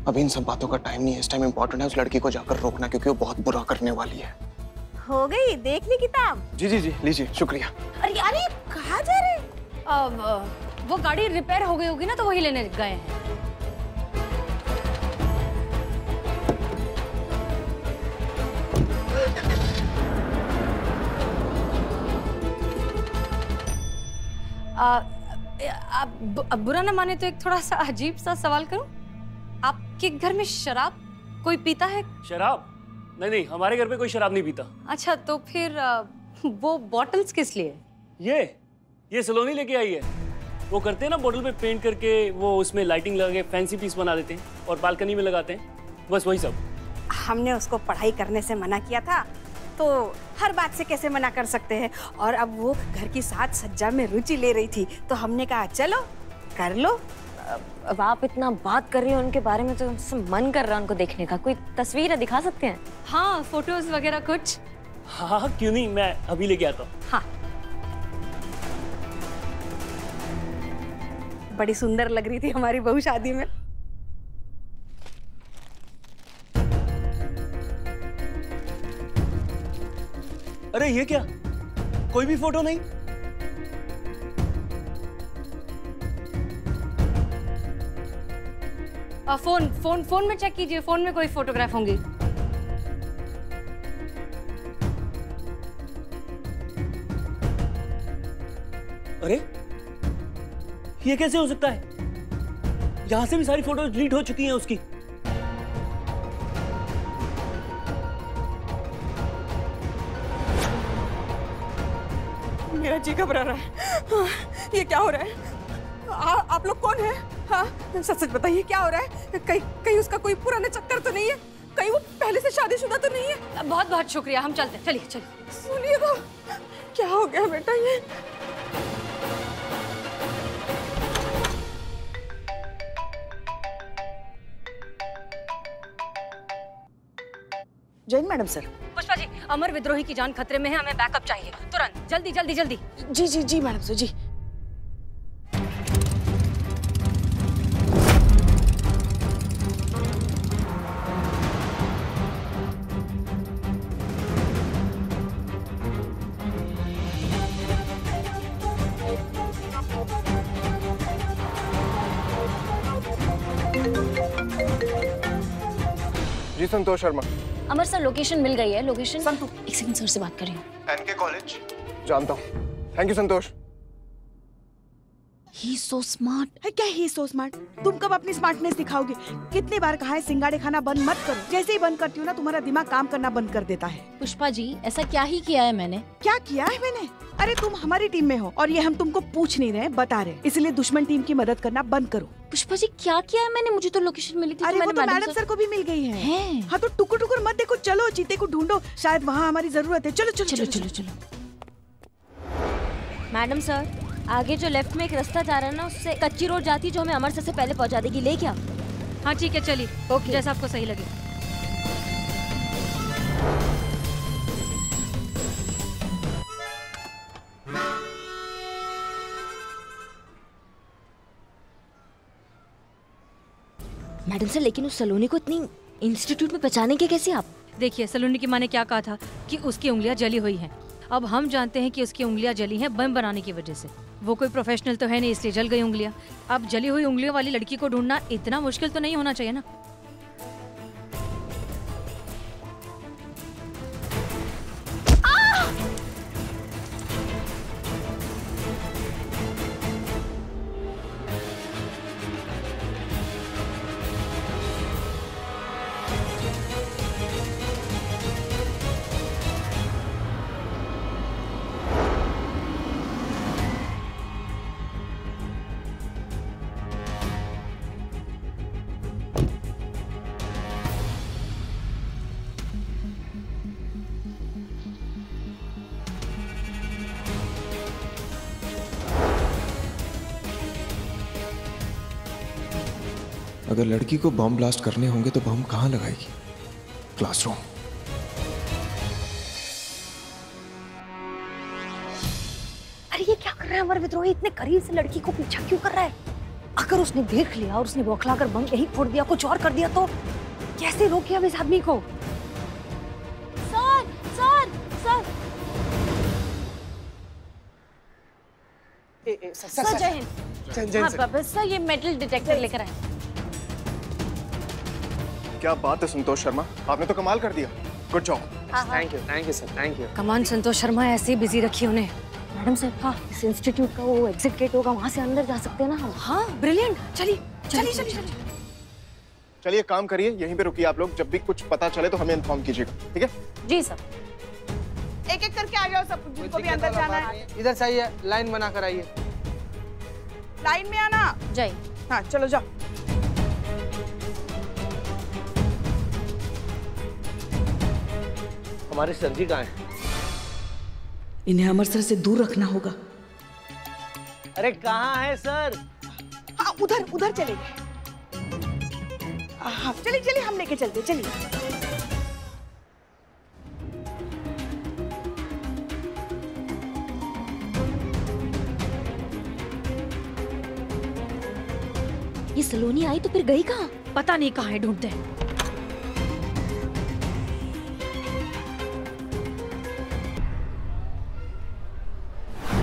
अभी इन सब बातों का टाइम नहीं है। इस टाइम इम्पोर्टेंट है उस लड़की को जाकर रोकना, क्योंकि वो बहुत बुरा करने वाली है। हो गई देख ली किताब? जी जी जी, लीजिए, शुक्रिया। अरे अरे कहाँ जा रहे? वो गाड़ी रिपेयर हो गई होगी ना, तो वही लेने गए हैं। आप बुरा ना माने तो एक थोड़ा सा अजीब सा सवाल करूं? आपके घर में शराब कोई पीता है? शराब? नहीं नहीं, हमारे घर पे कोई शराब नहीं पीता। अच्छा, तो फिर वो बॉटल्स किस लिए? ये सलोनी लेके आई है। वो करते हैं ना, बोतल पे पेंट करके वो उसमें लाइटिंग लगा के फैंसी पीस बना देते हैं और बालकनी में लगाते हैं, बस वही सब। हमने उसको पढ़ाई करने से मना किया था, तो हर बात से कैसे मना कर सकते हैं। और अब वो घर की साज सज्जा में रुचि ले रही थी, तो हमने कहा चलो कर लो। अब आप इतना बात कर रही हो उनके बारे में, तो मन कर रहा है उनको देखने का। कोई तस्वीर दिखा सकते हैं? हाँ, फोटोज वगैरह कुछ। हाँ क्यों नहीं, मैं अभी लेके आता हूँ। हाँ, बड़ी सुंदर लग रही थी हमारी बहू शादी में। अरे ये क्या, कोई भी फोटो नहीं? फोन में चेक कीजिए, फोन में कोई फोटोग्राफ होंगी। अरे ये कैसे हो सकता है? यहां से भी सारी फोटोज डिलीट हो चुकी हैं उसकी। मेरा जी घबरा रहा है। ये क्या हो रहा है? आप लोग कौन हैं? हाँ, सच सच बताइए क्या हो रहा है? कहीं उसका कोई पुराना चक्कर तो नहीं है? कहीं वो पहले से शादीशुदा तो नहीं है? बहुत बहुत शुक्रिया, हम चलते हैं। चलिए चलिए। सुनिए तो, क्या हो गया बेटा ये? Jain madam sir. पुष्पा जी, अमर विद्रोही की जान खतरे में है, हमें बैकअप चाहिए तुरंत, जल्दी जल्दी जल्दी। जी जी जी मैडम सर जी। जी संतोष शर्मा। अमर सर, लोकेशन मिल गई है। लोकेशन संतु, एक सेकंड, सर से बात कर रही हूँ। एनके कॉलेज जानता हूँ। Thank you Santosh. He so smart. है क्या ही सो स्मार्ट? तुम कब अपनी स्मार्टनेस दिखाओगे? कितनी बार कहा है सिंगाड़े खाना बंद मत करो। जैसे ही बंद करती हूँ ना, तुम्हारा दिमाग काम करना बंद कर देता है। पुष्पा जी, ऐसा क्या ही किया है मैंने? क्या किया है मैंने? अरे तुम हमारी टीम में हो और ये हम तुमको पूछ नहीं रहे, बता रहे। इसलिए दुश्मन टीम की मदद करना बंद करो। पुष्पा जी, क्या किया है मैंने? मुझे तो लोकेशन मिली थी। अरे वो तो मैडम सर को भी मिल गई है। हाँ तो टुकुर टुकुर मत देखो, चलो चीते को ढूंढो, शायद वहाँ हमारी जरूरत है। चलो चलो चलो चलो। मैडम सर, आगे जो लेफ्ट में एक रास्ता जा रहा है ना, उससे कच्ची रोड जाती है जो हमें अमर सर से पहले पहुंचा देगी। ले क्या? हाँ ठीक है, चलिए। ओके, जैसा आपको सही लगे। मैडम सर, लेकिन उस सलोनी को इतनी इंस्टीट्यूट में पहचानेंगे कैसे आप? देखिए, सलोनी की माँ ने क्या कहा था कि उसकी उंगलियां जली हुई हैं। अब हम जानते हैं कि उसकी उंगलियां जली हैं बम बनाने की वजह से। वो कोई प्रोफेशनल तो है नहीं, इसलिए जल गई उंगलियां। अब जली हुई उंगलियों वाली लड़की को ढूंढना इतना मुश्किल तो नहीं होना चाहिए ना। अगर लड़की को बम ब्लास्ट करने होंगे तो बम कहाँ लगाएगी? क्लासरूम। अरे ये क्या कर रहा है अमर विद्रोही? इतने करीब से लड़की को पीछा क्यों कर रहा है? अगर उसने देख लिया और उसने बौखला कर बम यही फोड़ दिया, कुछ और कर दिया तो कैसे रोके अब इस आदमी को? सर सर सर सर जय हिंद। हाँ बाबा सर, ये मेटल डिटेक्टर लेकर आए। क्या बात है संतोष शर्मा, आपने तो कमाल कर दिया। Good job. Thank you sir, thank you. Come on Santosh Sharma, ऐसे ही बिजी रखी उन्हें। मैडम सर, हाँ इस इंस्टीट्यूट का वो एग्जिट गेट होगा, वहाँ से अंदर जा सकते हैं ना हम? हाँ ब्रिलियंट, चलिए चलिए चलिए। चलिए काम करिए, यहीं पे रुकिए आप लोग, जब भी कुछ पता चले तो हमें इन्फॉर्म कीजिएगा, ठीक है? जी सर। एक एक करके आ जाओ सब, जिनको भी अंदर जाना है। इधर से आइए, लाइन बना कर आइए। लाइन में आना। जय। हाँ चलो जाओ। हमारे सर जी कहाँ हैं? इन्हें अमृतसर से दूर रखना होगा। अरे कहाँ है सर? हाँ उधर उधर चले गए। हाँ चलिए चलिए, हम लेके चलते, चलिए। ये सलोनी आई तो फिर गई कहाँ? पता नहीं कहाँ है, ढूंढते हैं।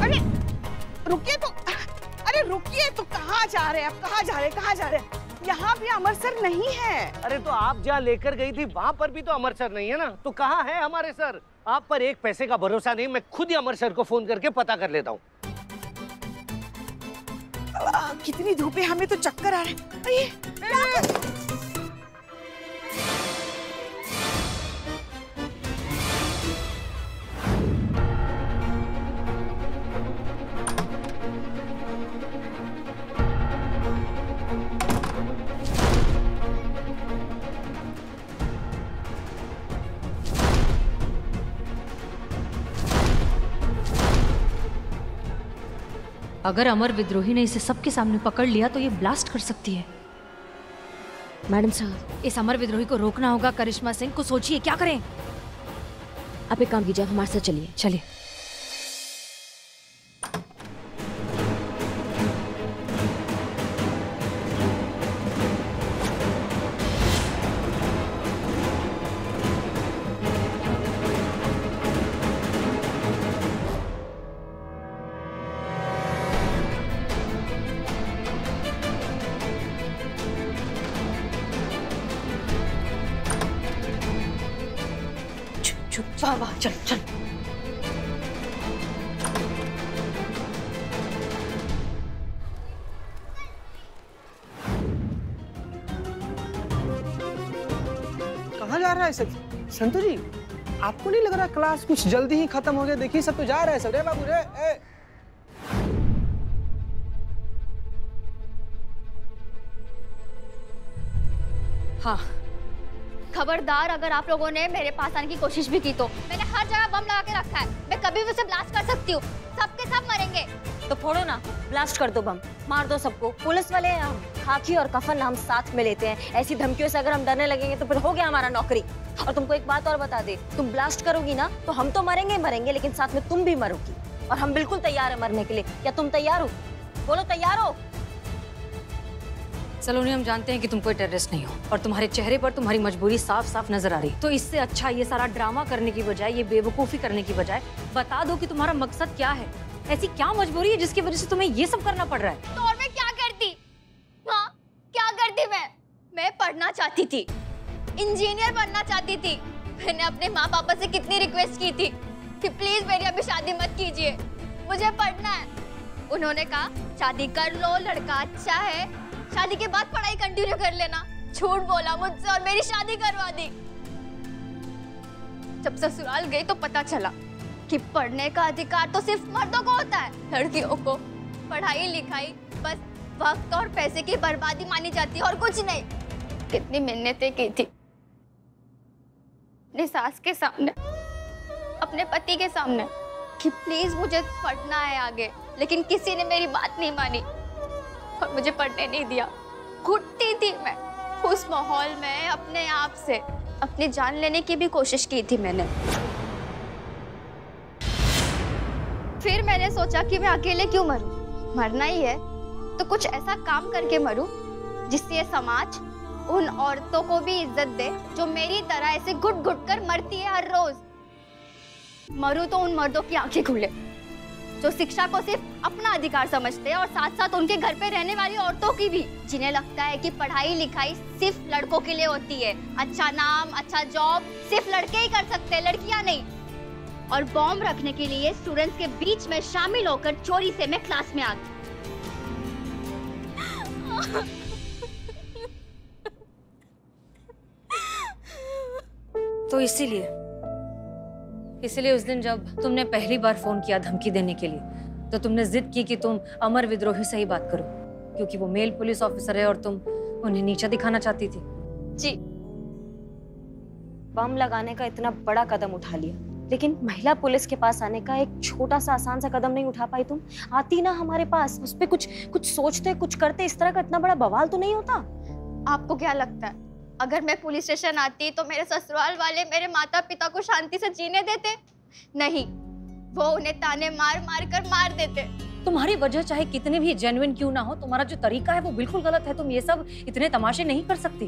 अरे रुकिए तो, अरे रुकिए तो, कहाँ जा रहे हैं आप? कहाँ जा रहे हैं? कहाँ जा रहे हैं? यहाँ भी अमृतसर नहीं है। अरे तो आप जहाँ लेकर गई थी वहाँ पर भी तो अमृतसर नहीं है ना, तो कहाँ है हमारे सर? आप पर एक पैसे का भरोसा नहीं, मैं खुद ही अमृतसर को फोन करके पता कर लेता हूँ। कितनी धूप है, हमें तो चक्कर आ रहे हैं। अगर अमर विद्रोही ने इसे सबके सामने पकड़ लिया तो ये ब्लास्ट कर सकती है। मैडम साहब, इस अमर विद्रोही को रोकना होगा। करिश्मा सिंह को सोचिए क्या करें। आप एक काम कीजिए, आप हमारे साथ चलिए। चलिए। वाह वाह, चल चल। कहाँ जा रहा है सब? संतु जी, आपको नहीं लग रहा क्लास कुछ जल्दी ही खत्म हो गया? देखिए सब तो जा रहा है सब। रे बाबू रे, ए। हाँ खबरदार, अगर आप लोगों ने मेरे पास आने की कोशिश भी की तो मैंने हर जगह बम लगा के रखा है, मैं कभी भी उसे ब्लास्ट कर सकती हूँ। सबके सब मरेंगे। तो फोड़ो ना, ब्लास्ट कर दो बम, मार दो सबको। पुलिस वाले हैं हम, खाकी और कफन हम साथ में लेते हैं। ऐसी धमकियों से अगर हम डरने लगेंगे तो फिर हो गया हमारा नौकरी। और तुमको एक बात और बता दे, तुम ब्लास्ट करोगी ना तो हम तो मरेंगे मरेंगे, लेकिन साथ में तुम भी मरोगी। और हम बिल्कुल तैयार है मरने के लिए। क्या तुम तैयार हो? बोलो तैयार हो? सलोनी, हम जानते हैं कि तुम कोई टेररिस्ट नहीं हो और तुम्हारे चेहरे पर तुम्हारी मजबूरी साफ साफ नजर आ रही। तो इससे अच्छा ये सारा ड्रामा करने की बजाय, ये बेवकूफी करने की बजाय बता दो कि तुम्हारा मकसद क्या है। ऐसी क्या मजबूरी है जिसकी वजह से तुम्हें ये सब करना पड़ रहा है? तो और मैं क्या करती? हाँ क्या करती? मैं पढ़ना चाहती थी, इंजीनियर बनना चाहती थी। मैंने अपने माँ पापा से कितनी रिक्वेस्ट की थी कि प्लीज मेरी अभी शादी मत कीजिए, मुझे पढ़ना है। उन्होंने कहा शादी कर लो, लड़का अच्छा है, शादी के बाद पढ़ाई कंटिन्यू कर लेना। झूठ बोला मुझसे और मेरी शादी करवा दी। जब ससुराल गई तो पता चला कि पढ़ने का अधिकार तो सिर्फ मर्दों को होता है, लड़कियों को पढ़ाई लिखाई बस वक्त और पैसे की बर्बादी मानी जाती है और कुछ नहीं। कितनी मिन्नतें की थी अपनी सास के सामने, अपने पति के सामने कि प्लीज मुझे पढ़ना है आगे, लेकिन किसी ने मेरी बात नहीं मानी और मुझे पढ़ने नहीं दिया। घुटती थी मैं उस माहौल में, अपने आप से अपनी जान लेने की भी कोशिश की थी मैंने। फिर मैंने सोचा कि मैं अकेले क्यों मरूं, मरना ही है तो कुछ ऐसा काम करके मरूं जिससे ये समाज उन औरतों को भी इज्जत दे जो मेरी तरह ऐसे घुट घुट कर मरती है हर रोज। मरूं तो उन मर्दों की आंखें खुले जो शिक्षा को सिर्फ अपना अधिकार समझते हैं और साथ साथ उनके घर पे रहने वाली औरतों की भी, जिन्हें लगता है कि पढ़ाई लिखाई सिर्फ लड़कों के लिए होती है, अच्छा नाम अच्छा जॉब सिर्फ लड़के ही कर सकते हैं, लड़कियां नहीं। और बॉम्ब रखने के लिए स्टूडेंट्स के बीच में शामिल होकर चोरी से मैं क्लास में आ गई। तो इसीलिए उस दिन जब तुमने पहली बार फोन किया धमकी देने के लिए, तो तुमने जिद की कि तुम अमर विद्रोही से ही बात करो, क्योंकि वो मेल पुलिस ऑफिसर है और तुम उन्हें नीचा दिखाना चाहती थी। जी, बम लगाने का इतना बड़ा कदम उठा लिया, लेकिन महिला पुलिस के पास आने का एक छोटा सा आसान सा कदम नहीं उठा पाई तुम? आती ना हमारे पास, उस पे कुछ सोचते कुछ करते, इस तरह का इतना बड़ा बवाल तो नहीं होता। आपको क्या लगता है अगर मैं पुलिस स्टेशन आती तो मेरे ससुराल वाले मेरे माता पिता को शांति से जीने देते? नहीं, वो उन्हें ताने मार मार कर मार देते। तुम्हारी वजह चाहे कितनी भी जेन्युइन क्यों ना हो, तुम्हारा जो तरीका है वो बिल्कुल गलत है। तुम ये सब इतने तमाशे नहीं कर सकती।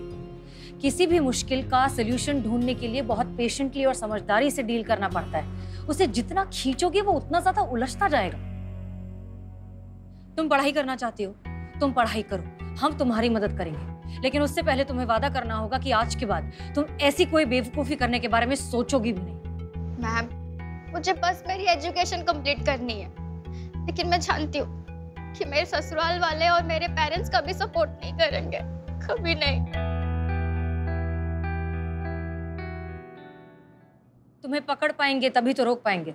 किसी भी मुश्किल का सोल्यूशन ढूंढने के लिए बहुत पेशेंटली और समझदारी से डील करना पड़ता है। उसे जितना खींचोगे वो उतना ज्यादा उलझता जाएगा। तुम पढ़ाई करना चाहती हो, तुम पढ़ाई करो, हम तुम्हारी मदद करेंगे, लेकिन उससे पहले तुम्हें वादा करना होगा कि आज के बाद तुम ऐसी कोई बेवकूफी करने के बारे में सोचोगी भी नहीं। मैम, मुझे बस मेरी एजुकेशन कंप्लीट करनी है, लेकिन मैं जानती हूँ कि मेरे ससुराल वाले और मेरे पेरेंट्स कभी सपोर्ट नहीं करेंगे, कभी नहीं। तुम्हें पकड़ पाएंगे तभी तो रोक पाएंगे।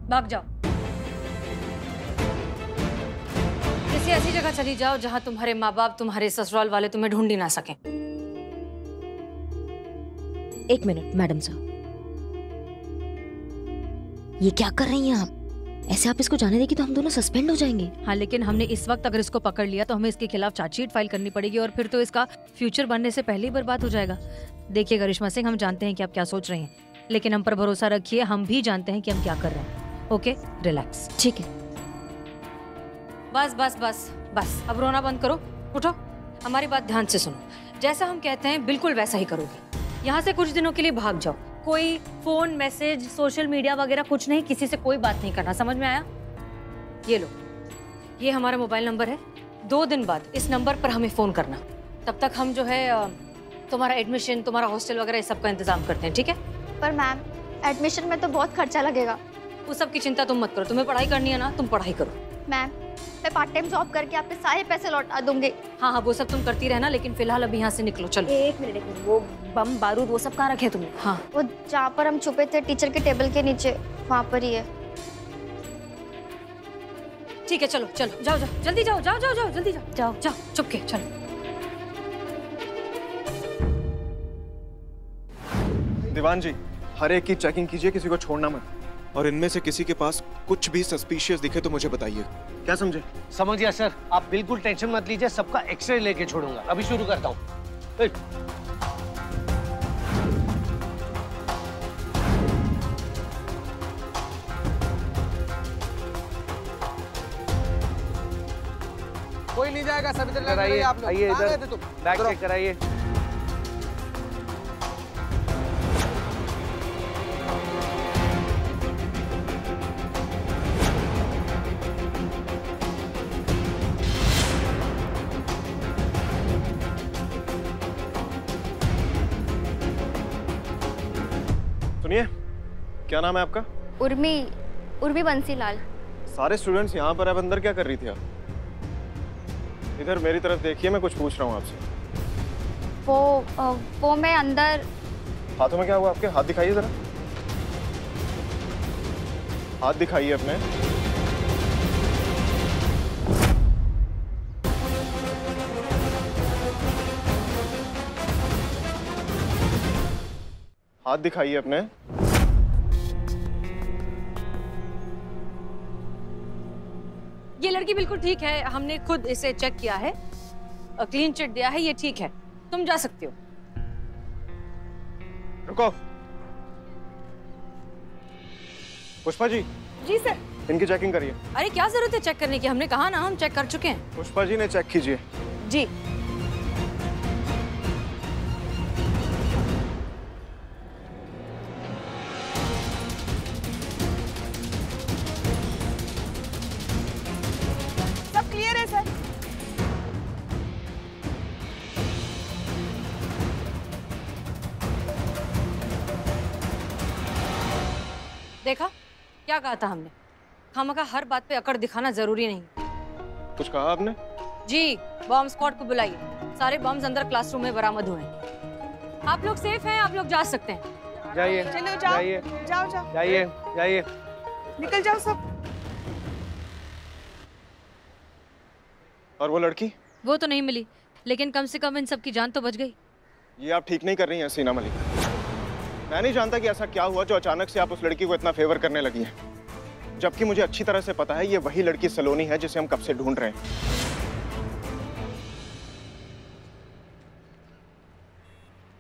भाग जाओ, किसी ऐसी जगह चली जाओ जहां तुम्हारे माँ बाप, तुम्हारे ससुराल वाले तुम्हें ढूंढ ही ना सकें। एक मिनट मैडम साहब, ये क्या कर रही हैं आप? ऐसे आप इसको जाने देगी तो हम दोनों सस्पेंड हो जाएंगे। हाँ, लेकिन हमने इस वक्त अगर इसको पकड़ लिया तो हमें इसके खिलाफ चार्जशीट फाइल करनी पड़ेगी और फिर तो इसका फ्यूचर बनने से पहले ही बर्बाद हो जाएगा। देखिए करिश्मा सिंह, हम जानते हैं कि आप क्या सोच रहे हैं, लेकिन हम पर भरोसा रखिए, हम भी जानते हैं कि हम क्या कर रहे हैं। Okay, relax. ठीक है। बस बस बस बस, अब रोना बंद करो, उठो, हमारी बात ध्यान से सुनो। जैसा हम कहते हैं बिल्कुल वैसा ही करोगे। यहाँ से कुछ दिनों के लिए भाग जाओ। कोई फोन, मैसेज, सोशल मीडिया वगैरह कुछ नहीं, किसी से कोई बात नहीं करना, समझ में आया? ये लो, ये हमारा मोबाइल नंबर है। 2 दिन बाद इस नंबर पर हमें फोन करना। तब तक हम जो है तुम्हारा एडमिशन, तुम्हारा हॉस्टल वगैरह इस सब का इंतजाम करते हैं, ठीक है? पर मैम, एडमिशन में तो बहुत खर्चा लगेगा। उस सब की चिंता तुम मत करो, तुम्हें पढ़ाई करनी है ना, तुम पढ़ाई करो। मैम, मैं पार्ट टाइम जॉब करके आपके सारे पैसे लौटा दूंगी। हाँ हाँ, वो सब तुम करती रहना, लेकिन फिलहाल अभी यहाँ से निकलो, चलो। एक मिनट, वो बम बारूद वो सब कहाँ रखे तुमने? हाँ, वो जहाँ पर हम छुपे थे टीचर के टेबल के नीचे, वहाँ पर ही है। ठीक है, चलो चलो, जाओ जाओ, जल्दी जाओ, जाओ जाओ जाओ, जल्दी जाओ, जाओ जाओ, चुपके चलो। दीवान जी, हर एक की चेकिंग कीजिए, किसी को छोड़ना मत। और इनमें से किसी के पास कुछ भी सस्पिशियस दिखे तो मुझे बताइए। क्या समझे? समझ गया सर, आप बिल्कुल टेंशन मत लीजिए, सबका एक्सरे लेके छोड़ूंगा। अभी शुरू करता हूँ। कोई नहीं जाएगा, सब इधर कराइए, आप लोग। आइए कहाँ इधर, गए थे तुम? बैग करो। चेक कराइए। सुनिए, क्या नाम है आपका? उर्मी बंसीलाल। सारे स्टूडेंट्स यहाँ पर, अब अंदर क्या कर रही थी आप? इधर मेरी तरफ देखिए, मैं कुछ पूछ रहा हूँ आपसे। वो मैं अंदर। हाथों में क्या हुआ आपके? हाथ दिखाइए जरा, हाथ दिखाइए अपने। हाथ दिखाइए अपने। ये लड़की बिल्कुल ठीक है, हमने खुद इसे चेक किया है, क्लीन चिट दिया है, ये ठीक है, तुम जा सकते हो। रुको, पुष्पा जी। जी सर। इनकी चेकिंग करिए। अरे क्या जरूरत है चेक करने की, हमने कहा ना हम चेक कर चुके हैं। पुष्पा जी ने चेक कीजिए। जी। सब क्लियर है सर। देखा क्या कहा था हमने, खामखा हर बात पे अकड़ दिखाना जरूरी नहीं। कुछ कहा आपने? जी, बॉम्ब स्क्वाड को बुलाइए, सारे बॉम्ब्स अंदर क्लासरूम में बरामद हुए हैं। आप लोग सेफ हैं, आप लोग जा सकते हैं। जाइए, चलो जाओ, जाइए, जाओ जाओ, जाइए, जाइए। निकल जाओ सब। और वो लड़की? वो तो नहीं मिली, लेकिन कम से कम इन सब की जान तो बच गई। ये आप ठीक नहीं कर रही हैं सीना मलिक। मैं नहीं जानता कि ऐसा क्या हुआ जो अचानक से आप उस लड़की को इतना फेवर करने लगी हैं, जबकि मुझे अच्छी तरह से पता है ये वही लड़की सलोनी है जिसे हम कब से ढूंढ रहे हैं।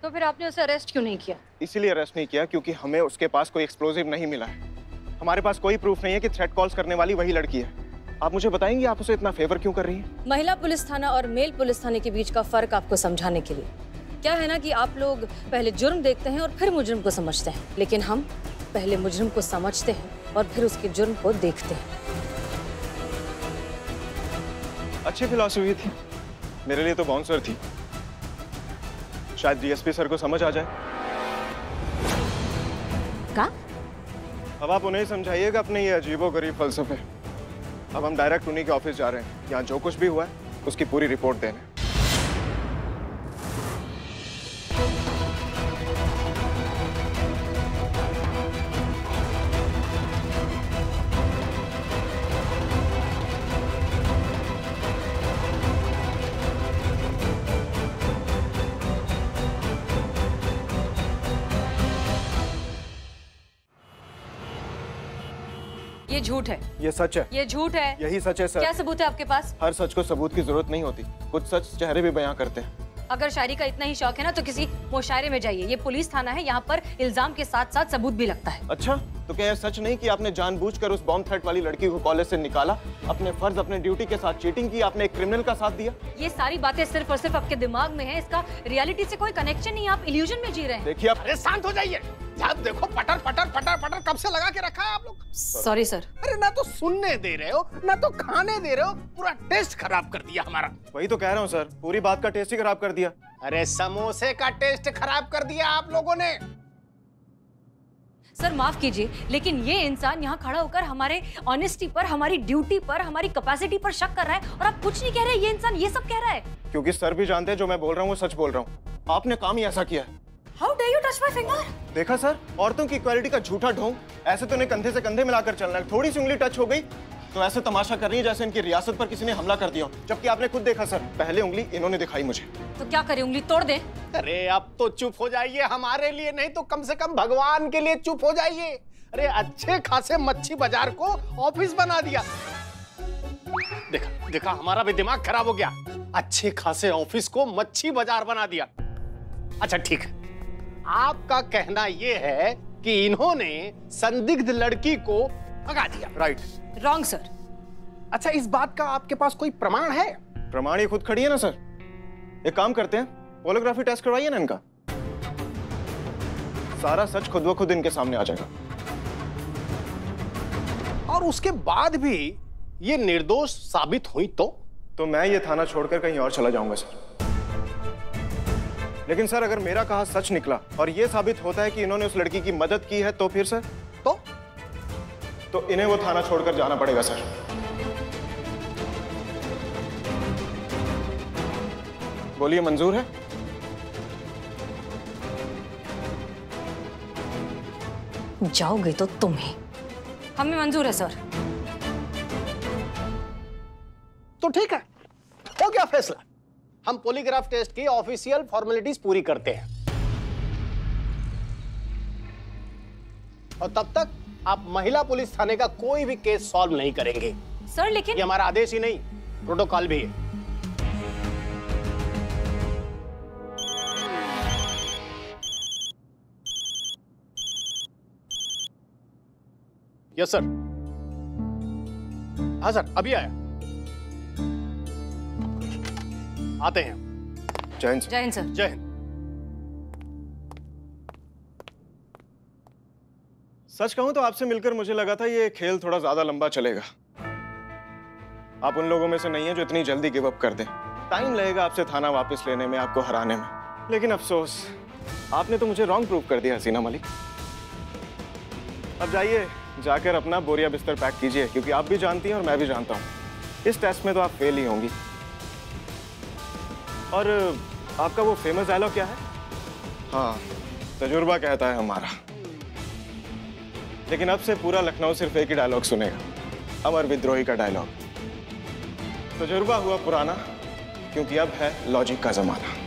तो फिर आपने उसे अरेस्ट क्यों नहीं किया? इसीलिए अरेस्ट नहीं किया क्योंकि हमें उसके पास कोई एक्सप्लोजिव नहीं मिला है। हमारे पास कोई प्रूफ नहीं है कि थ्रेट कॉल्स करने वाली वही लड़की है। आप मुझे बताएंगे आप उसे इतना फेवर क्यों कर रही हैं? महिला पुलिस थाना और मेल पुलिस थाने के बीच का फर्क आपको समझाने के लिए। क्या है ना कि आप लोग पहले जुर्म देखते हैं और फिर मुजरिम को समझते हैं, लेकिन हम पहले मुजरिम को समझते हैं और फिर उसके जुर्म को देखते हैं। अच्छी फिलॉसफी थी, मेरे लिए तो बाउंसर थी। शायद डीएसपी सर को समझ आ जाए। क्या? अब आप उन्हें समझाइएगा अपने ये अजीबोगरीब फलसफे। अब हम डायरेक्ट उन्हीं के ऑफिस जा रहे हैं। यहाँ जो कुछ भी हुआ है उसकी पूरी रिपोर्ट देने। ये झूठ है। ये सच है। ये झूठ है। यही सच है सर। क्या सबूत है आपके पास? हर सच को सबूत की जरूरत नहीं होती, कुछ सच चेहरे भी बयां करते हैं। अगर शायरी का इतना ही शौक है ना तो किसी मुशायरे में जाइए। ये पुलिस थाना है, यहाँ पर इल्जाम के साथ साथ सबूत भी लगता है। अच्छा, तो क्या यह सच नहीं कि आपने जानबूझकर उस बॉम्ब थ्रेट वाली लड़की को कॉलेज से निकाला, अपने फर्ज अपने ड्यूटी के साथ चीटिंग की, आपने एक क्रिमिनल का साथ दिया? ये सारी बातें सिर्फ और सिर्फ आपके दिमाग में है, इसका रियलिटी से कोई कनेक्शन नहीं है। आप इल्यूजन में जी रहे हैं। देखिए आप। अरे शांत हो जाइए। आप देखो पटर पटर पटर पटर कब से लगा के रखा है आप लोग। Sorry sir. अरे ना तो सुनने दे रहे हो ना तो खाने दे रहे हो, पूरा टेस्ट खराब कर दिया हमारा। वही तो कह रहा हूँ सर, पूरी बात का टेस्ट ही खराब कर दिया। अरे समोसे का टेस्ट खराब कर दिया आप लोगों ने। सर माफ कीजिए, लेकिन ये इंसान यहाँ खड़ा होकर हमारे ऑनेस्टी पर, हमारी ड्यूटी पर, हमारी कैपेसिटी पर शक कर रहा है और आप कुछ नहीं कह रहे। ये इंसान ये सब कह रहा है क्योंकि सर भी जानते हैं जो मैं बोल रहा हूँ वो सच बोल रहा हूँ। आपने काम ही ऐसा किया है। How dare you touch my finger? देखा सर, औरतों की इक्वालिटी का झूठा ढोंग। ऐसे तो इन्हें कंधे से कंधे मिलाकर चलना है, थोड़ी सी उंगली टच हो गई तो ऐसे तमाशा कर रही है जैसे इनकी रियासत पर किसी ने हमला कर दिया, जबकि आपने खुद देखा सर, पहले उंगली इन्होंने दिखाई मुझे। तो क्या करें, उंगली तोड़ दें? अरे अब तो चुप हो जाइए, हमारे लिए नहीं तो कम से कम भगवान के लिए चुप हो जाइए। अरे अच्छे खासे मच्छी बाजार को ऑफिस बना दिया। देखा देखा, हमारा भी दिमाग खराब हो गया। अच्छे खासे ऑफिस को मच्छी बाजार बना दिया। अच्छा ठीक है, आपका कहना यह है कि इन्होंने संदिग्ध लड़की को भगा दिया। राइट। Wrong sir. अच्छा, इस बात का आपके पास कोई प्रमाण है? प्रमाण ये खुद खड़ी है ना सर। एक काम करते हैं, पॉलीग्राफी टेस्ट करवाइए ना इनका, सारा सच खुद ब खुद इनके सामने आ जाएगा। और उसके बाद भी ये निर्दोष साबित हुई तो मैं ये थाना छोड़कर कहीं और चला जाऊंगा सर। लेकिन सर अगर मेरा कहा सच निकला और ये साबित होता है कि इन्होंने उस लड़की की मदद की है तो फिर सर तो इन्हें वो थाना छोड़कर जाना पड़ेगा सर। बोलिए, मंजूर है? जाओगे तो तुम ही। हमें मंजूर है सर। तो ठीक है, हो गया फैसला। हम पॉलीग्राफ टेस्ट की ऑफिशियल फॉर्मेलिटीज पूरी करते हैं और तब तक आप महिला पुलिस थाने का कोई भी केस सॉल्व नहीं करेंगे सर। लेकिन ये हमारा आदेश ही नहीं, प्रोटोकॉल भी है। Yes sir. हाँ सर, अभी आया। आते हैं। जय हिंद सर। जय हिंद सर। जय हिंद। सच कहूं तो आपसे मिलकर मुझे लगा था ये खेल थोड़ा ज्यादा लंबा चलेगा। आप उन लोगों में से नहीं है जो इतनी जल्दी गिव अप कर दें। टाइम लगेगा आपसे थाना वापस लेने में, आपको हराने में। लेकिन अफसोस, आपने तो मुझे रॉन्ग प्रूव कर दिया हसीना मलिक। अब जाइए, जाकर अपना बोरिया बिस्तर पैक कीजिए, क्योंकि आप भी जानती हैं और मैं भी जानता हूं इस टेस्ट में तो आप फेल ही होंगी। और आपका वो फेमस डायलॉग क्या है? हाँ, तजुर्बा कहता है हमारा। लेकिन अब से पूरा लखनऊ सिर्फ एक ही डायलॉग सुनेगा, अमर विद्रोही का डायलॉग। तजुर्बा हुआ पुराना, क्योंकि अब है लॉजिक का जमाना।